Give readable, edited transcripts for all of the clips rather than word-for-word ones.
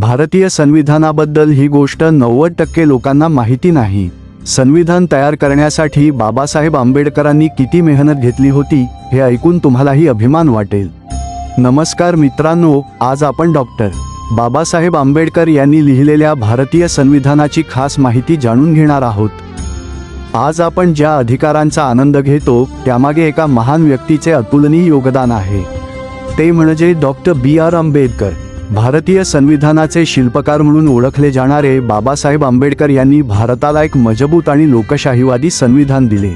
भारतीय संविधानाबद्दल ही गोष्ट 90% लोकांना माहिती नाही। संविधान तयार करण्यासाठी बाबासाहेब आंबेडकरांनी किती मेहनत घेतली होती हे ऐकून तुम्हालाही अभिमान वाटेल। नमस्कार मित्रांनो, आज आपण डॉक्टर बाबासाहेब आंबेडकर यांनी लिहिलेल्या भारतीय संविधानाची खास माहिती जाणून घेणार आहोत। आज आपण ज्या अधिकारांचा आनंद घेतो त्यामागे एका महान व्यक्तीचे अतुलनीय योगदान आहे, ते म्हणजे डॉक्टर बी.आर. आंबेडकर। भारतीय संविधानाचे शिल्पकार म्हणून ओळखले जाणारे बाबासाहेब आंबेडकर यांनी भारताला एक मजबूत आणि लोकशाहीवादी संविधान दिले।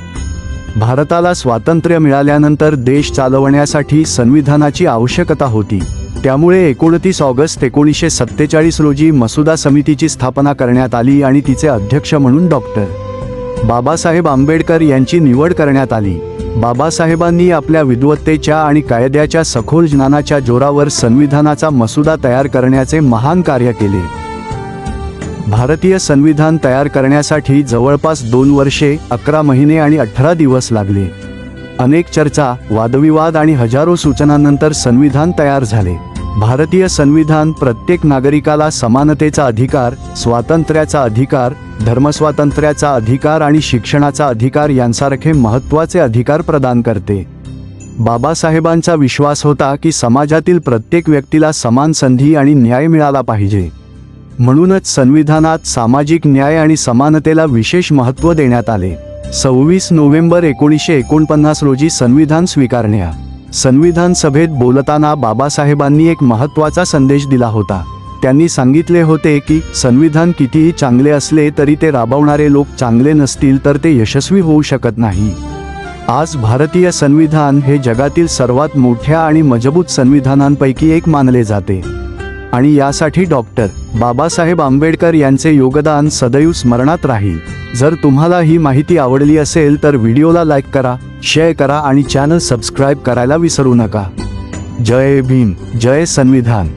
भारताला स्वातंत्र्य मिळाल्यानंतर देश चालवण्यासाठी संविधानाची आवश्यकता होती। त्यामुळे 29 ऑगस्ट 1947 रोजी मसुदा समितीची स्थापना करण्यात आली आणि तिचे अध्यक्ष म्हणून डॉक्टर बाबासाहेब आंबेडकर यांची निवड करण्यात आली। बाबासाहेबांनी आपल्या विद्वत्तेच्या आणि कायद्याच्या सखोल ज्ञानाच्या जोरावर संविधानाचा मसुदा तयार करण्याचे महान कार्य केले। भारतीय संविधान तयार करण्यासाठी जवळपास 2 वर्षे, 11 महिने आणि 18 दिवस लागले। अनेक चर्चा, वादविवाद आणि हजारो सूचनांनंतर संविधान तयार झाले। भारतीय संविधान प्रत्येक नागरिकाला समानतेचा अधिकार, स्वातंत्र्याचा अधिकार, धर्मस्वातंत्र्याचा अधिकार आणि शिक्षणाचा अधिकार यांसारखे महत्त्वाचे अधिकार प्रदान करते। बाबासाहेबांचा विश्वास होता की समाजातील प्रत्येक व्यक्तीला समान संधी आणि न्याय मिळाला पाहिजे। म्हणूनच संविधानात सामाजिक न्याय आणि समानतेला विशेष महत्त्व देण्यात आले। 26 नोव्हेंबर 1949 रोजी संविधान स्वीकारण्या संविधान सभेत बोलताना बाबासाहेबांनी एक महत्त्वाचा संदेश दिला होता। त्यांनी सांगितले होते की संविधान कितीही चांगले असले तरी ते राबवणारे लोक चांगले नसतील तर ते यशस्वी होऊ शकत नाही। आज भारतीय संविधान हे जगातील सर्वात मोठ्या आणि मजबूत संविधानांपैकी एक मानले जाते आणि यासाठी डॉक्टर बाबासाहेब आंबेडकर यांचे योगदान सदैव स्मरणात राहील। जर तुम्हाला ही माहिती आवडली असेल तर व्हिडिओला लाईक करा, शेअर करा आणि चॅनल सबस्क्राईब करायला विसरू नका। जय भीम, जय संविधान।